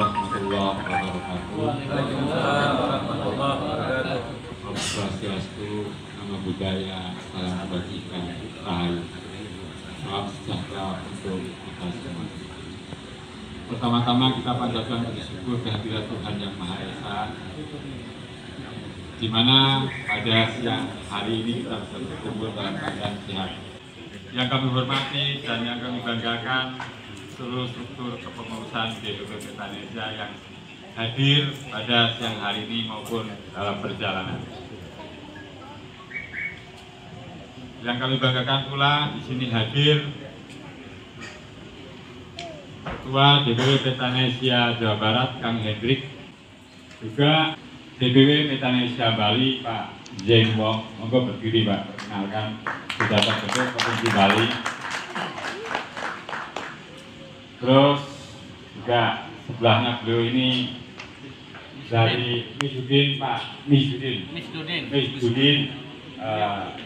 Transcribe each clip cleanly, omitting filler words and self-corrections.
warahmatullahi wabarakatuh. Waalaikumsalam warahmatullahi wabarakatuh. Om Swastiastu, nama budaya, salam kebajikan, rahayu. Salam sejahtera untuk kita semua. Pertama-tama kita panjatkan puji syukur kehadirat Tuhan Yang Maha Esa, di mana pada siang hari ini kita bisa berkumpul dalam keadaan sehat. Yang kami hormati dan yang kami banggakan seluruh struktur kepengurusan DPP Petanesia yang hadir pada siang hari ini maupun dalam perjalanan. Yang kami banggakan pula di sini hadir Ketua DPP Petanesia Jawa Barat Kang Hendrik, juga DPP Petanesia Bali Pak Zeng Wong. Monggo berdiri Pak, perkenalkan sudah terbentuk Provinsi Bali. Terus juga sebelahnya beliau ini dari Misudin Pak Misudin.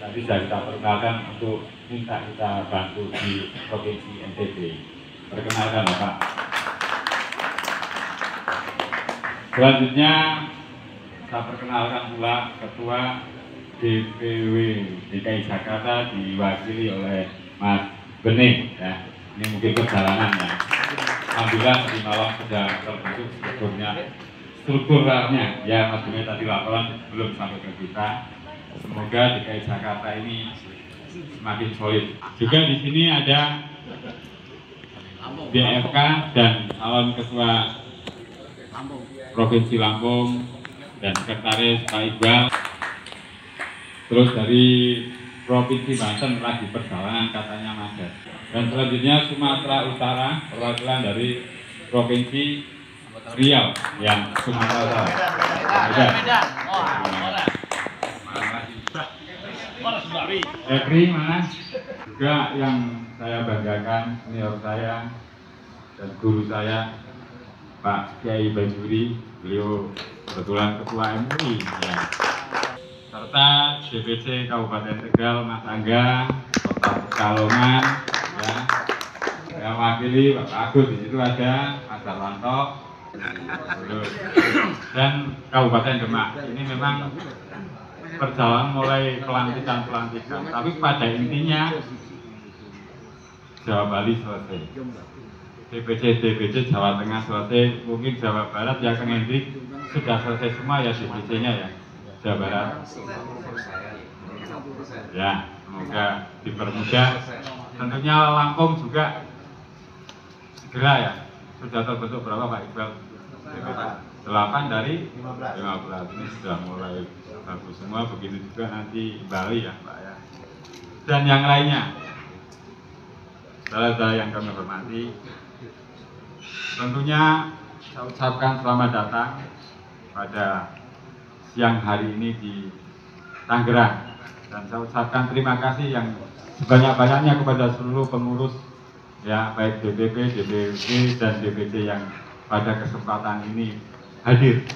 Tadi sudah kita perkenalkan untuk minta kita bantu di Provinsi NTB. Perkenalkan Pak. Selanjutnya saya perkenalkan pula Ketua DPW DKI Jakarta diwakili oleh Mas Bening ya. Ini mungkin perjalanan ya. Alhamdulillah tadi malam sudah terbentuk strukturnya ya. Mas Bening tadi laporan belum sampai ke kita. Semoga DKI Jakarta ini semakin solid. Juga di sini ada BFK dan calon ketua Provinsi Lampung dan sekretaris Pak Iqbal. Terus dari Provinsi Banten lagi perjalanan katanya Mas. Dan selanjutnya Sumatera Utara, perwakilan dari Provinsi Riau yang Sumatera Utara. Ekri mana? Juga yang saya banggakan senior saya dan guru saya Pak Kiai Bajuri, beliau kebetulan Ketua MUI ya. Serta DPC Kabupaten Tegal Mas Angga, Kota Pekalongan ya. Yang wakili Bapak Agus, di situ ada Mas Darwanto dan Kabupaten Demak. Ini memang perjalanan mulai pelantikan, tapi pada intinya Jawa Bali selesai, DPC Jawa Tengah selesai, mungkin Jawa Barat ya Kang Hendrik sudah selesai semua ya DPC-nya ya, Jawa Barat ya, semoga dipermudah. Tentunya Lampung juga segera ya, sudah terbentuk berapa Pak Iqbal? 8 dari 15, ini sudah mulai bagus semua. Begitu juga nanti Bali ya Pak ya, dan yang lainnya. Saudara-saudara yang kami hormati, tentunya saya ucapkan selamat datang pada siang hari ini di Tangerang, dan saya ucapkan terima kasih yang sebanyak-banyaknya kepada seluruh pengurus ya, baik DPP, DPW dan DPC yang pada kesempatan ini hadir.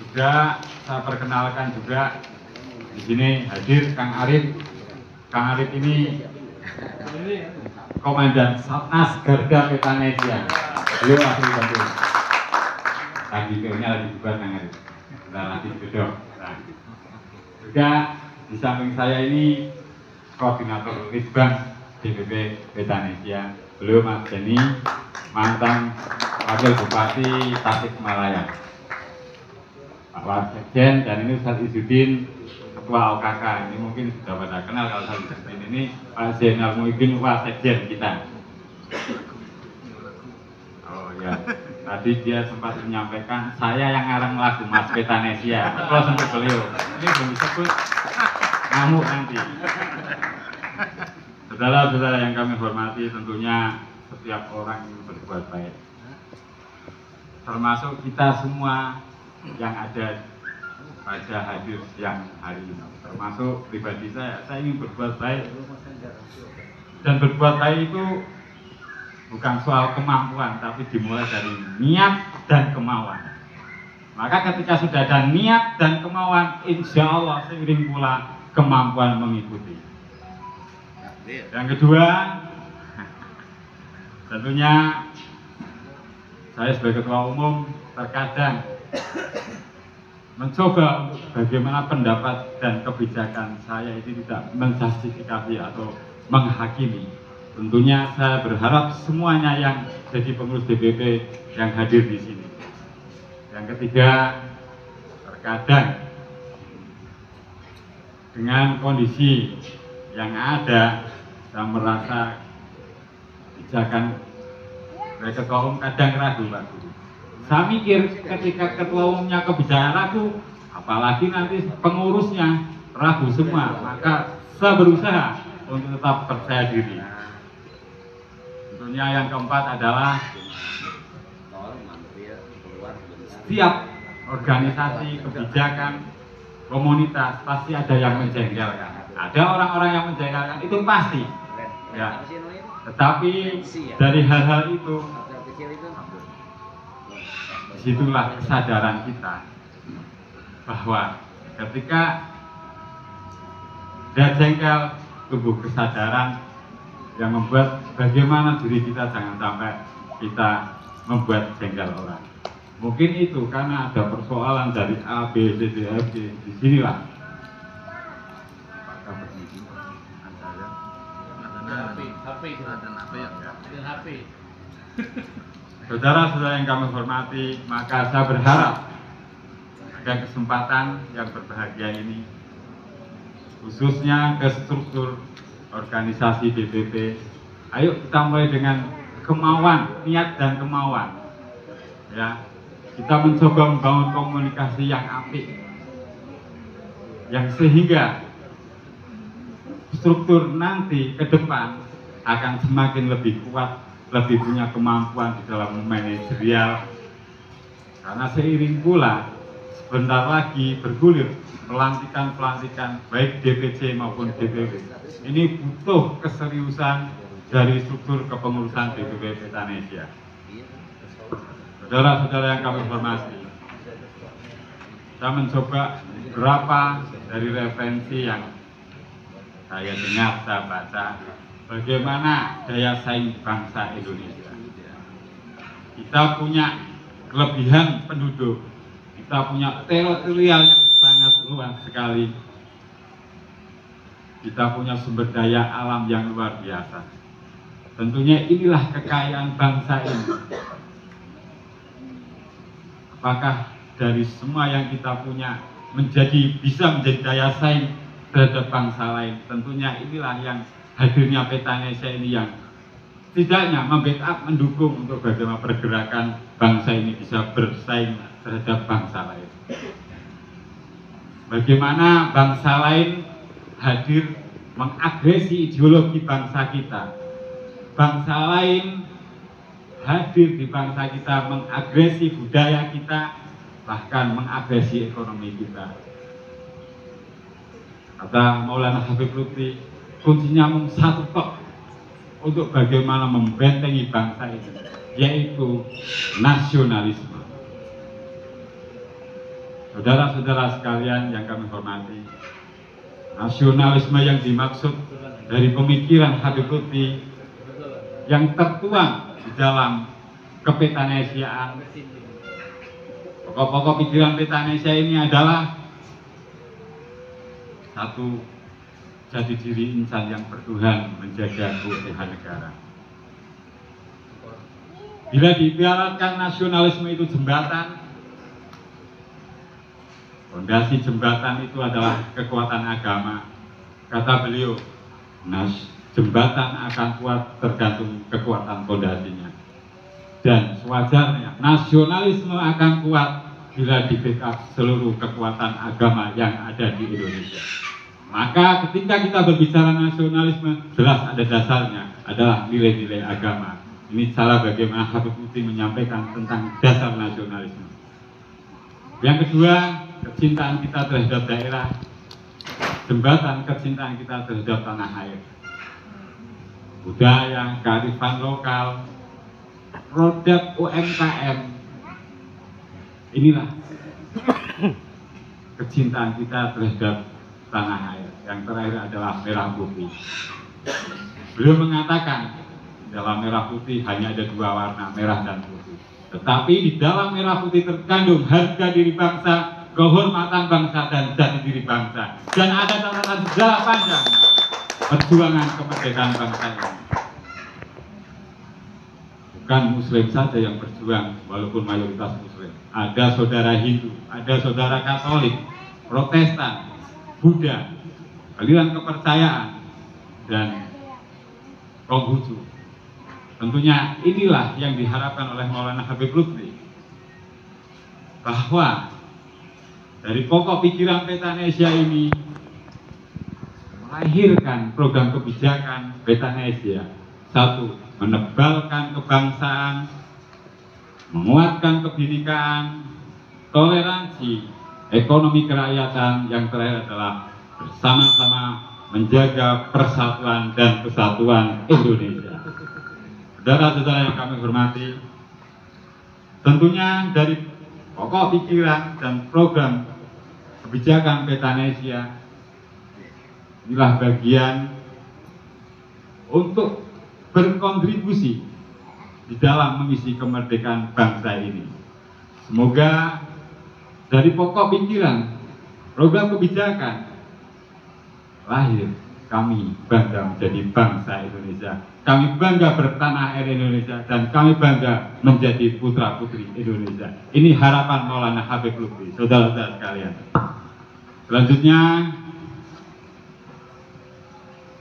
Juga saya perkenalkan juga di sini hadir Kang Arif. Kang Arif ini Komandan Satnas Garda Petanesia. Beliau asli Bandung. Tadi filmnya lagi bubar Kang Arif. Kita lagi gedok. Nah, juga di samping saya ini Koordinator Litbang DPP Petanesia. Beliau Mas Jenny, mantan Wakil Bupati Tasikmalaya. Pak Wasekjen, dan ini Ustaz Izzuddin, Ketua OKK. Ini mungkin sudah pada kenal kalau Ustaz Izzuddin ini Pak Zainal Muhyiddin Wasekjen kita. Oh ya, tadi dia sempat menyampaikan saya yang ngarang lagu Mas Petanesia. Kalau untuk beliau, ini belum disebut ngamuk nanti. Saudara-saudara yang kami hormati, tentunya setiap orang yang berbuat baik, termasuk kita semua yang ada pada hadir siang hari ini, termasuk pribadi saya ingin berbuat baik. Dan berbuat baik itu bukan soal kemampuan, tapi dimulai dari niat dan kemauan. Maka ketika sudah ada niat dan kemauan, insya Allah seiring pula kemampuan mengikuti. Yang kedua, tentunya saya sebagai ketua umum terkadang mencoba untuk bagaimana pendapat dan kebijakan saya itu tidak menjustifikasi atau menghakimi. Tentunya saya berharap semuanya yang jadi pengurus DPP yang hadir di sini. Yang ketiga, terkadang dengan kondisi yang ada, saya merasa kebijakan dari ketua umum kadang ragu, Pak Guru. Saya mikir ketika ketua umumnya kebijakan ragu, apalagi nanti pengurusnya ragu semua, maka saya berusaha untuk tetap percaya diri. Tentunya yang keempat adalah setiap organisasi, kebijakan, komunitas pasti ada yang menjengkelkan. Ada orang-orang yang menjengkelkan, itu pasti. Ya. Tetapi dari hal-hal itu, disitulah kesadaran kita bahwa ketika ada jengkel, tumbuh kesadaran yang membuat bagaimana diri kita jangan sampai kita membuat jengkel orang. Mungkin itu karena ada persoalan dari A, B, C, D, F, G. Disinilah saudara-saudara yang kami hormati, maka saya berharap ada kesempatan yang berbahagia ini, khususnya ke struktur organisasi DPP. Ayo kita mulai dengan kemauan, niat dan kemauan. Ya, kita mencoba membangun komunikasi yang apik, yang sehingga struktur nanti ke depan akan semakin lebih kuat, lebih punya kemampuan di dalam manajerial. Karena seiring pula sebentar lagi bergulir pelantikan baik DPC maupun DPP. Ini butuh keseriusan dari struktur kepengurusan DPP Petanesia. Saudara-saudara yang kami hormati, saya mencoba beberapa dari referensi yang saya dengar, saya baca, bagaimana daya saing bangsa Indonesia. Kita punya kelebihan penduduk, kita punya teritorial yang sangat luas sekali, kita punya sumber daya alam yang luar biasa. Tentunya inilah kekayaan bangsa ini. Apakah dari semua yang kita punya bisa menjadi daya saing terhadap bangsa lain? Tentunya inilah yang hadirnya Petanesia ini yang setidaknya membackup, mendukung untuk bagaimana pergerakan bangsa ini bisa bersaing terhadap bangsa lain. Bagaimana bangsa lain hadir mengagresi ideologi bangsa kita. Bangsa lain hadir di bangsa kita mengagresi budaya kita, bahkan mengagresi ekonomi kita. Kata Maulana Habib Lutfi, kuncinya satu tok untuk bagaimana membentengi bangsa ini, yaitu nasionalisme. Saudara-saudara sekalian yang kami hormati, nasionalisme yang dimaksud dari pemikiran Habib Lutfi yang tertuang di dalam kepetanesiaan. Pokok-pokok pikiran Petanesia ini adalah satu, jati diri insan yang bertuhan, menjaga keutuhan negara. Bila diibaratkan nasionalisme itu jembatan, fondasi jembatan itu adalah kekuatan agama. Kata beliau, jembatan akan kuat tergantung kekuatan fondasinya. Dan sewajarnya nasionalisme akan kuat bila di-backup seluruh kekuatan agama yang ada di Indonesia. Maka ketika kita berbicara nasionalisme, jelas ada dasarnya, adalah nilai-nilai agama. Ini cara bagaimana Habib Lutfi menyampaikan tentang dasar nasionalisme. Yang kedua, kecintaan kita terhadap daerah, jembatan kecintaan kita terhadap tanah air. Budaya, kearifan lokal, produk UMKM, inilah kecintaan kita terhadap tanah air. Yang terakhir adalah merah putih. Beliau mengatakan dalam merah putih hanya ada dua warna, merah dan putih. Tetapi di dalam merah putih terkandung harga diri bangsa, kehormatan bangsa, dan jati diri bangsa. Dan ada catatan sejarah panjang perjuangan kemerdekaan bangsa ini. Bukan Muslim saja yang berjuang, walaupun mayoritas Muslim. Ada saudara Hindu, ada saudara Katolik, Protestan, Buddha, aliran kepercayaan, dan Konghucu. Tentunya inilah yang diharapkan oleh Maulana Habib Lutfi, bahwa dari pokok pikiran Petanesia ini melahirkan program kebijakan Petanesia. Satu, menebalkan kebangsaan, menguatkan kebinekaan, toleransi, ekonomi kerakyatan, yang terakhir adalah bersama-sama menjaga persatuan dan kesatuan Indonesia. Saudara-saudara yang kami hormati, tentunya dari pokok pikiran dan program kebijakan Petanesia inilah bagian untuk berkontribusi di dalam mengisi kemerdekaan bangsa ini. Semoga dari pokok pikiran program kebijakan lahir kami bangga menjadi bangsa Indonesia, kami bangga bertanah air Indonesia, dan kami bangga menjadi putra putri Indonesia. Ini harapan Maulana Habib Lutfi, saudara-saudara sekalian. Selanjutnya,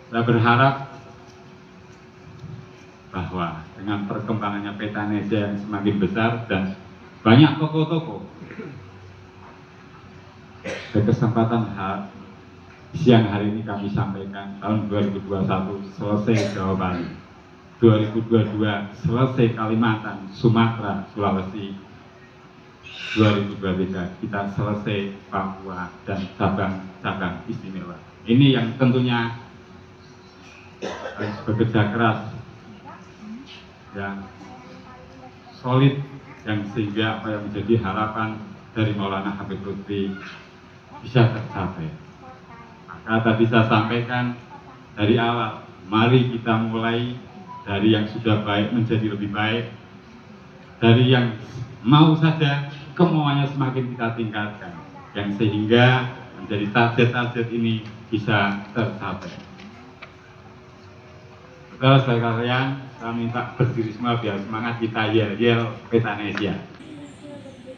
saya berharap bahwa dengan perkembangannya Petanesia yang semakin besar dan banyak tokoh-tokoh, kesempatan siang hari ini kami sampaikan tahun 2021 selesai Jawa Bali, 2022 selesai Kalimantan, Sumatera, Sulawesi, 2023 kita selesai Papua dan cabang-cabang istimewa. Ini yang tentunya harus bekerja keras, yang solid, yang sehingga apa yang menjadi harapan dari Maulana Habib Lutfi bisa tercapai. Maka tadi saya sampaikan dari awal, mari kita mulai dari yang sudah baik menjadi lebih baik, dari yang mau saja kemauannya semakin kita tingkatkan, yang sehingga menjadi target-target ini bisa tercapai. Saudara-saudara sekalian, saya minta berdiri semua biar semangat kita yel-yel Petanesia.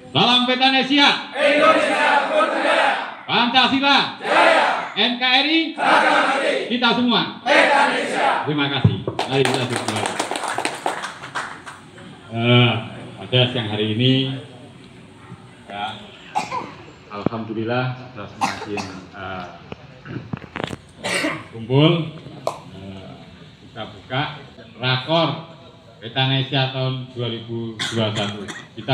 Salam Petanesia, Indonesia Merdeka, Pancasila Jaya, NKRI harga mati, kita semua Petanesia. Terima kasih. Mari kita berdoa. Pada siang hari ini, ya, alhamdulillah sudah semakin kumpul. Kita buka rakor Petanesia tahun 2021. Kita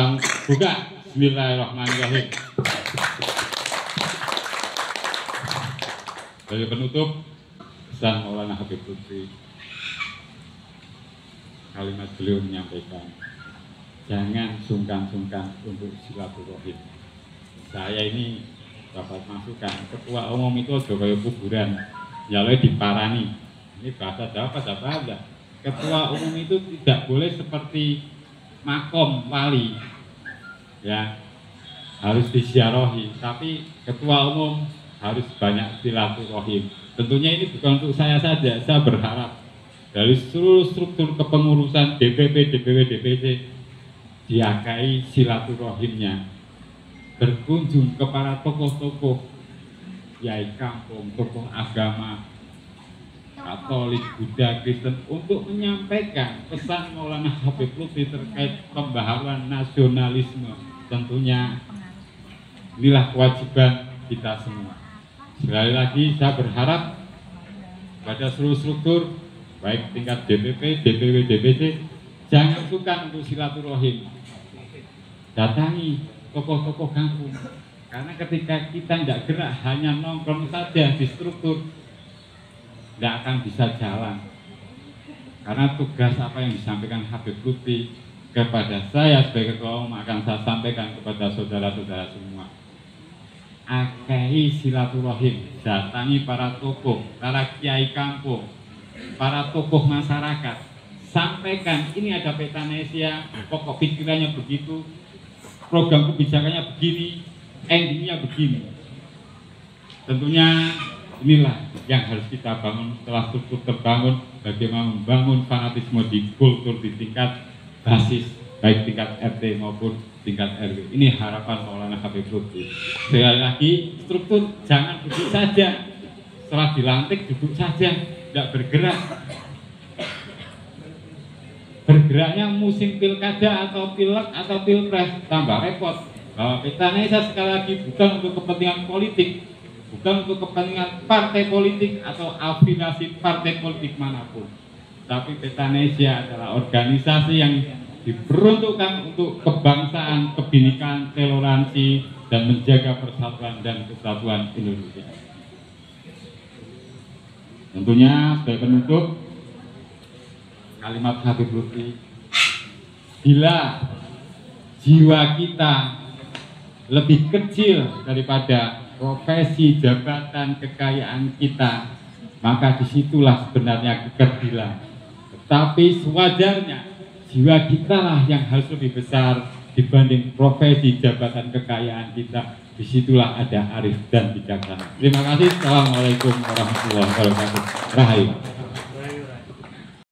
buka. Bismillahirrahmanirrahim. Sebagai penutup, pesan Maulana Habib Lutfi, kalimat beliau menyampaikan, jangan sungkan-sungkan untuk silaturahim. Saya ini dapat masukan, ketua umum itu sudah kayak kuburan, ya oleh diparani. Ini bahasa Jawa, bahasa Banda. Ketua umum itu tidak boleh seperti makom wali, ya harus disiarahi. Tapi ketua umum harus banyak silaturahim. Tentunya ini bukan untuk saya saja. Saya berharap dari seluruh struktur kepengurusan DPP, DPW, DPC diakai silaturahimnya, berkunjung ke para tokoh-tokoh, yai kampung, tokoh agama, Katolik, Buddha, Kristen, untuk menyampaikan pesan Maulana Habib Lutfi terkait pembaharuan nasionalisme. Tentunya inilah kewajiban kita semua. Sekali lagi saya berharap pada seluruh struktur, baik tingkat DPP, DPW, DPC, jangan sungkan untuk silaturahim. Datangi tokoh-tokoh kampung, karena ketika kita tidak gerak hanya nongkrong saja di struktur, tidak akan bisa jalan. Karena tugas apa yang disampaikan Habib Lutfi kepada saya sebagai ketua umum akan saya sampaikan kepada saudara-saudara semua. Akai silaturahim, datangi para tokoh, para kiai kampung, para tokoh masyarakat, sampaikan ini ada Petanesia, pokok pikirannya begitu, program kebijakannya begini, endingnya begini. Tentunya inilah yang harus kita bangun setelah struktur terbangun, bagaimana membangun fanatisme di kultur di tingkat basis, baik tingkat RT maupun tingkat RW. Ini harapan Maulana Habib Lutfi. Sekali lagi, struktur jangan duduk saja, setelah dilantik duduk saja, tidak bergerak. Bergeraknya musim pilkada atau pilek atau pilpres, tambah repot. Bahwa Petanesia sekali lagi bukan untuk kepentingan politik, bukan untuk kepentingan partai politik atau afiliasi partai politik manapun. Tapi Petanesia adalah organisasi yang diperuntukkan untuk kebangsaan, kebinekaan, toleransi, dan menjaga persatuan dan kesatuan Indonesia. Tentunya sebagai penutup, kalimat Habib Lutfi, bila jiwa kita lebih kecil daripada profesi, jabatan, kekayaan kita, maka disitulah sebenarnya kekerdilan. Tetapi sewajarnya jiwa kita lah yang harus lebih besar dibanding profesi, jabatan, kekayaan kita. Disitulah ada arif dan bijaksana. Terima kasih. Assalamualaikum warahmatullahi wabarakatuh. Rahayu.